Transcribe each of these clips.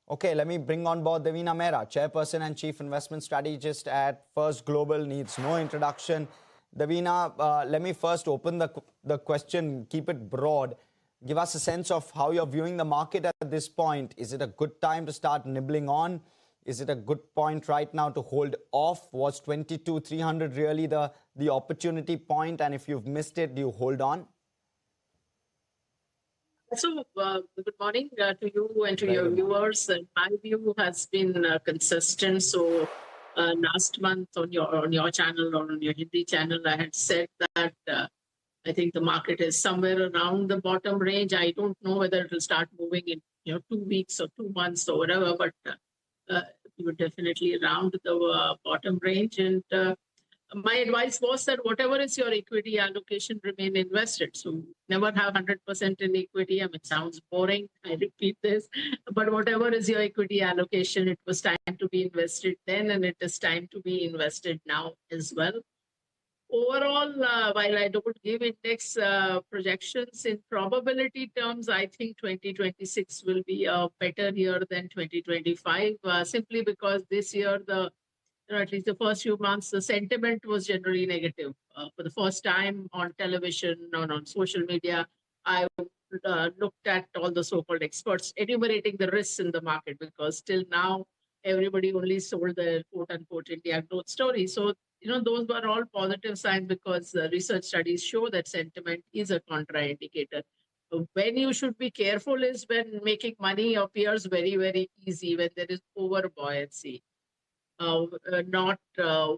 Okay, let me bring on board Devina Mehra, Chairperson and Chief Investment Strategist at First Global. Needs no introduction. Devina, let me first open the question, keep it broad. Give us a sense of how you're viewing the market at this point. Is it a good time to start nibbling on? Is it a good point right now to hold off? Was 22,300 really the opportunity point? And if you've missed it, do you hold on? So, good morning to you and to your viewers. My view has been consistent. So, last month on your channel or on your Hindi channel, I had said that I think the market is somewhere around the bottom range. I don't know whether it will start moving in 2 weeks or 2 months or whatever, but we were definitely around the bottom range. And my advice was that whatever is your equity allocation, remain invested. So never have 100% in equity. I mean, it sounds boring. I repeat this, but whatever is your equity allocation, it was time to be invested then, and it is time to be invested now as well. Overall, while I don't give index projections in probability terms, I think 2026 will be a better year than 2025, simply because this year at least the first few months, the sentiment was generally negative. For the first time on television, on social media, I looked at all the so-called experts enumerating the risks in the market, because till now, everybody only sold the quote-unquote India growth story. So, those were all positive signs, because research studies show that sentiment is a contraindicator. When you should be careful is when making money appears very, very easy, when there is over buoyancy. Not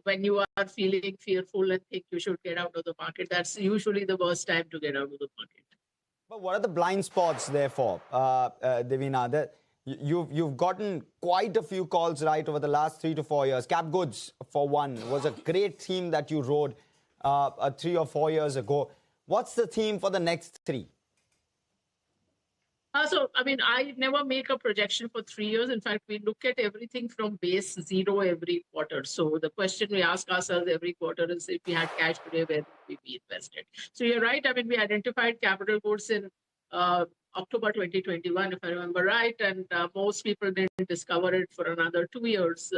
when you are feeling fearful and think you should get out of the market. That's usually the worst time to get out of the market. But what are the blind spots, therefore, Devina? You've gotten quite a few calls right over the last 3 to 4 years. Cap goods, for one, was a great theme that you rode 3 or 4 years ago. What's the theme for the next 3? I never make a projection for 3 years. In fact, we look at everything from base zero every quarter. So the question we ask ourselves every quarter is, if we had cash today, where would we be invested? So you're right. I mean, we identified capital goods in October 2021, if I remember right. And most people didn't discover it for another 2 years.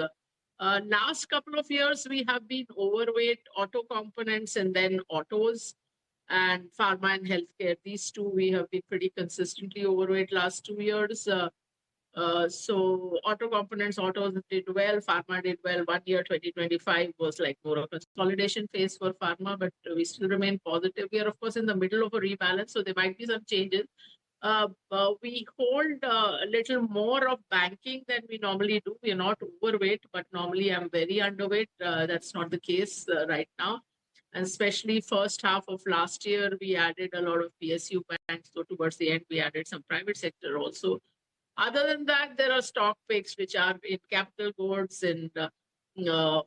Last couple of years, we have been overweight auto components and then autos and pharma and healthcare. These two we have been pretty consistently overweight last 2 years. So auto components, autos did well, pharma did well. 1 year, 2025 was like more of a consolidation phase for pharma, but we still remain positive. We are, of course, in the middle of a rebalance, so there might be some changes. We hold a little more of banking than we normally do. We are not overweight, but normally I'm very underweight. That's not the case right now. And especially first half of last year, we added a lot of PSU banks. So towards the end, we added some private sector also. Other than that, there are stock picks, which are in capital goods and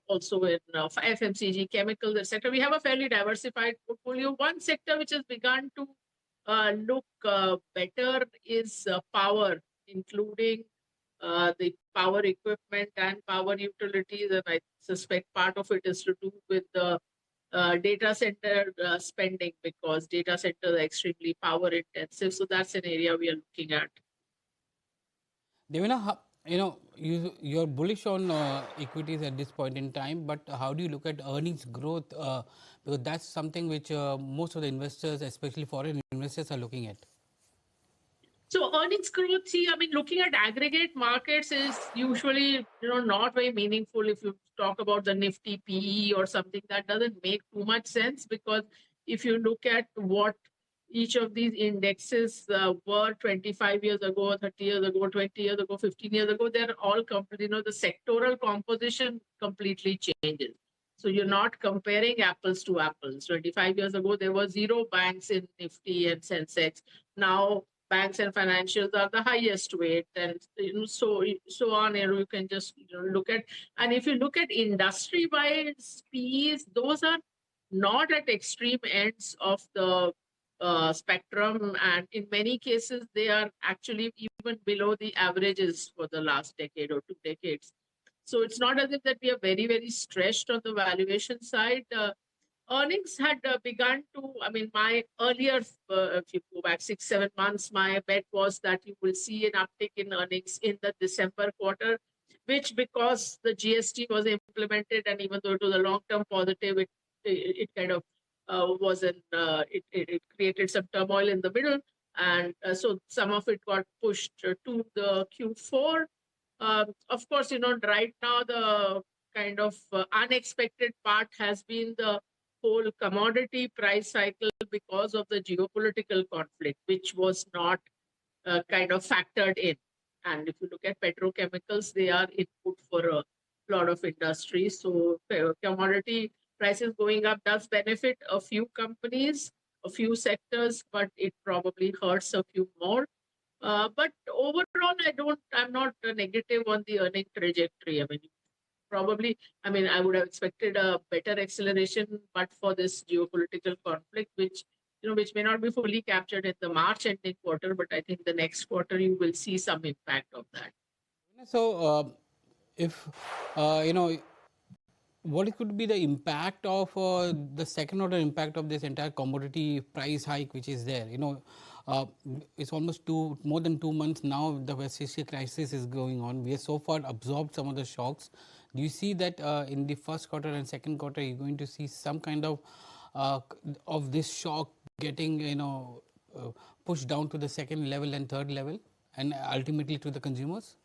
also in FMCG, chemicals, etc. We have a fairly diversified portfolio. One sector which has begun to look better is power, including the power equipment and power utilities. And I suspect part of it is to do with the data center spending, because data centers are extremely power intensive. So that's an area we are looking at. Devina, you're bullish on equities at this point in time, but how do you look at earnings growth? Because that's something which most of the investors, especially foreign investors, are looking at. So earnings growth, looking at aggregate markets is usually, not very meaningful. If you talk about the Nifty PE or something, that doesn't make too much sense, because if you look at what each of these indexes were 25 years ago, 30 years ago, 20 years ago, 15 years ago, they're all complete, the sectoral composition completely changes. So you're not comparing apples to apples. 25 years ago, there were 0 banks in Nifty and Sensex. Now, banks and financials are the highest weight, and so on. You can just look at, and if you look at industry-wise PEs, those are not at extreme ends of the spectrum, and in many cases they are actually even below the averages for the last decade or 2 decades. So it's not as if that we are very, very stretched on the valuation side. earnings had begun to, I mean, my earlier, if you go back 6, 7 months, my bet was that you will see an uptick in earnings in the December quarter, which because the GST was implemented and even though it was a long-term positive, it kind of it created some turmoil in the middle. And so some of it got pushed to the Q4. Of course, right now the kind of unexpected part has been the whole commodity price cycle because of the geopolitical conflict, which was not kind of factored in. And if you look at petrochemicals, they are input for a lot of industries. So commodity prices going up does benefit a few companies, a few sectors, but it probably hurts a few more. But overall, I'm not negative on the earning trajectory. I mean, probably, I mean, I would have expected a better acceleration, but for this geopolitical conflict, which may not be fully captured in the March ending quarter, but I think the next quarter you will see some impact of that. So, if what could be the impact of the second order impact of this entire commodity price hike which is there? It's almost more than 2 months now the West Asia crisis is going on. We have so far absorbed some of the shocks. Do you see that in the first quarter and second quarter you're going to see some kind of this shock getting pushed down to the second level and third level and ultimately to the consumers?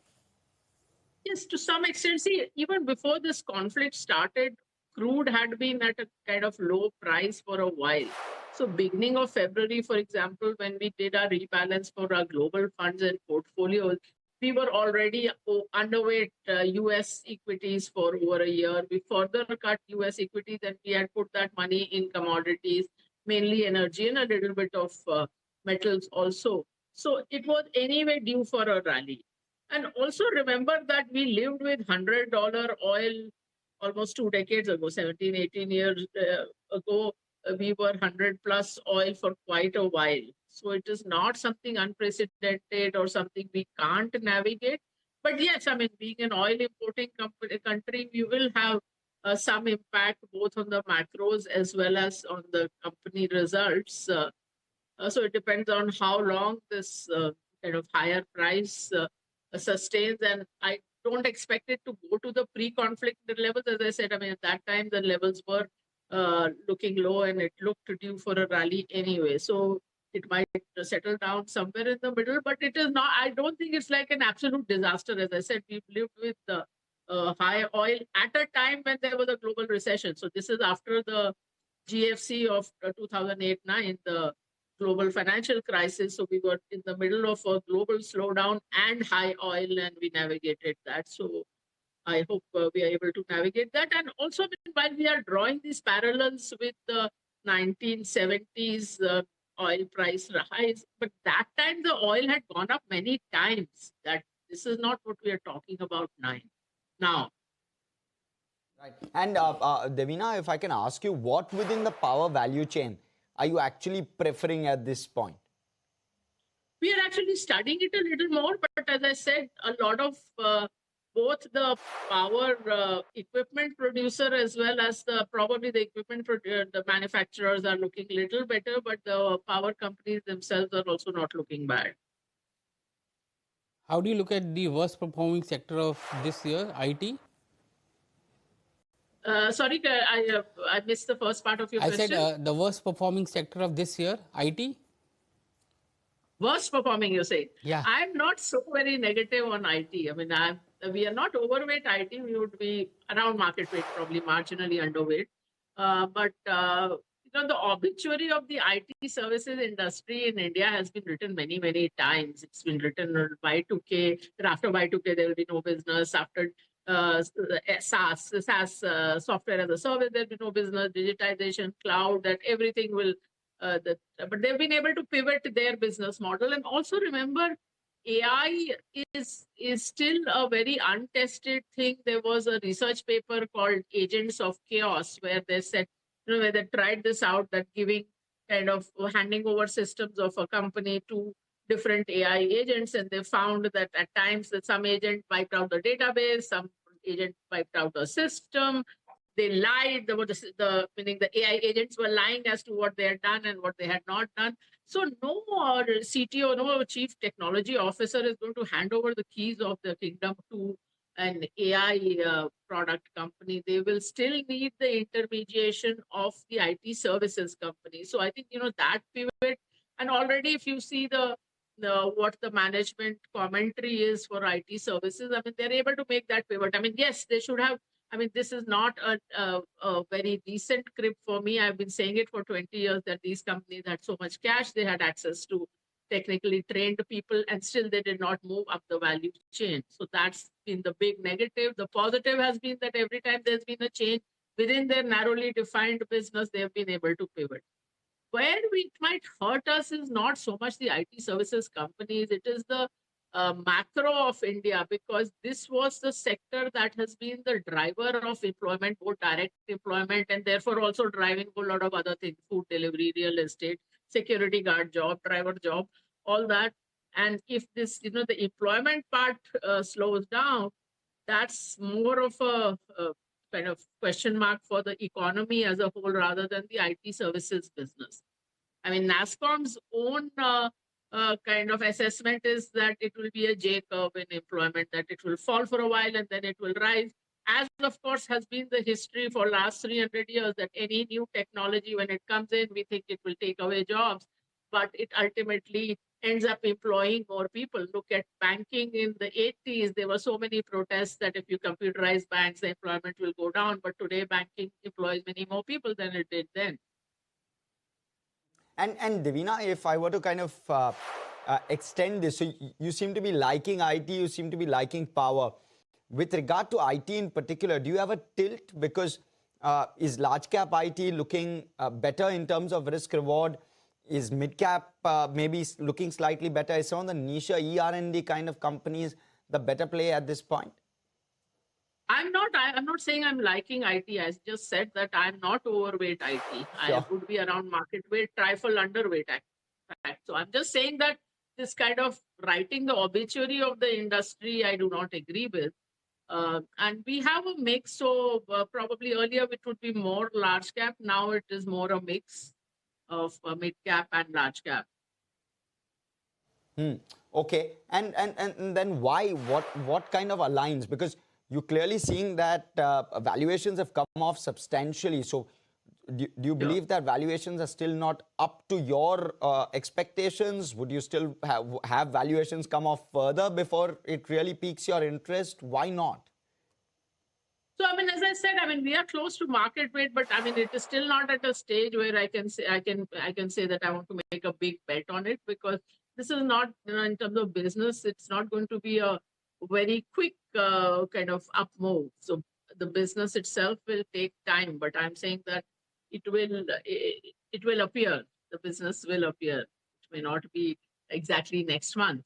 Yes, to some extent. See, even before this conflict started, crude had been at a kind of low price for a while. So beginning of February, for example, when we did our rebalance for our global funds and portfolios, we were already underweight US equities for over a year. We further cut US equities and we had put that money in commodities, mainly energy and a little bit of metals also. So it was anyway due for a rally. And also remember that we lived with $100 oil almost 2 decades ago, 17, 18 years ago. We were 100 plus oil for quite a while. So it is not something unprecedented or something we can't navigate. But yes, I mean, being an oil importing country, we will have some impact both on the macros as well as on the company results. So it depends on how long this kind of higher price sustains. And I don't expect it to go to the pre-conflict levels. As I said, I mean, at that time, the levels were looking low and it looked due for a rally anyway. So it might settle down somewhere in the middle, but it is not, I don't think it's like an absolute disaster. As I said, we've lived with high oil at a time when there was a global recession. So this is after the GFC of 2008-9, the global financial crisis. So we were in the middle of a global slowdown and high oil, and we navigated that. So I hope we are able to navigate that. And also, while we are drawing these parallels with the 1970s oil price rise, but that time the oil had gone up many times. That this is not what we are talking about now. Right. And Devina, if I can ask you, what within the power value chain are you actually preferring at this point? We are actually studying it a little more, but as I said, a lot of both the power equipment producer as well as probably the the manufacturers are looking a little better, but the power companies themselves are also not looking bad. How do you look at the worst performing sector of this year, IT? Sorry, I missed the first part of your question. I said the worst performing sector of this year, IT? Worst performing, you say? Yeah. I'm not so very negative on IT. I mean, we are not overweight IT. We would be around market weight, probably marginally underweight. But the obituary of the IT services industry in India has been written many, many times. It's been written Y2K. After Y2K, there will be no business. After SaaS software as a service, there will be no business. Digitization, cloud, that everything will. But they've been able to pivot their business model. And also remember, AI is still a very untested thing. There was a research paper called Agents of Chaos where they said, where they tried this out, that giving kind of handing over systems of a company to different AI agents, and they found that at times that some agent wiped out the database, some agent wiped out the system. they lied. Meaning the AI agents were lying as to what they had done and what they had not done. So no CTO, no chief technology officer is going to hand over the keys of the kingdom to an AI product company. They will still need the intermediation of the IT services company. So I think, that pivot, and already if you see what the management commentary is for IT services, I mean, they're able to make that pivot. I mean, yes, they should have. I mean, this is not a very decent crib for me. I've been saying it for 20 years that these companies had so much cash, they had access to technically trained people, and still they did not move up the value chain. So that's been the big negative. The positive has been that every time there's been a change within their narrowly defined business, they've been able to pivot. Where it might hurt us is not so much the IT services companies, it is the macro of India, because this was the sector that has been the driver of employment, both direct employment and therefore also driving a lot of other things, food delivery, real estate, security guard job, driver job, all that. And if this, the employment part slows down, that's more of a kind of question mark for the economy as a whole rather than the IT services business. I mean, NASSCOM's own kind of assessment is that it will be a J curve in employment, that it will fall for a while and then it will rise. As of course has been the history for last 300 years, that any new technology, when it comes in, we think it will take away jobs, but it ultimately ends up employing more people. Look at banking in the 80s. There were so many protests that if you computerize banks, the employment will go down. But today, banking employs many more people than it did then. And Devina, if I were to kind of extend this, so you seem to be liking IT, you seem to be liking power. With regard to IT in particular, do you have a tilt? Because is large cap IT looking better in terms of risk reward? Is mid cap maybe looking slightly better? Is some of the niche ER&D kind of companies the better play at this point? I'm not saying I'm liking IT. I just said that I'm not overweight IT. Sure. I would be around market weight, trifle underweight. So I'm just saying that this kind of writing the obituary of the industry, I do not agree with. And we have a mix. So probably earlier it would be more large cap. Now it is more a mix of mid cap and large cap. Okay. And then why? What kind of aligns? Because you're clearly seeing that valuations have come off substantially. So do you believe that valuations are still not up to your expectations? Would you still have valuations come off further before it really piques your interest? Why not? So, I mean, as I said, I mean, we are close to market weight, but I mean, it is still not at a stage where I can say that I want to make a big bet on it, because this is not, in terms of business, it's not going to be a very quick kind of up move. So the business itself will take time, but I'm saying that it will appear. The business will appear. It may not be exactly next month.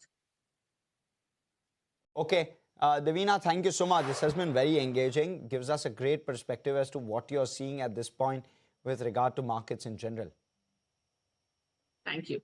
Okay. Devina, thank you so much. This has been very engaging. Gives us a great perspective as to what you're seeing at this point with regard to markets in general. Thank you.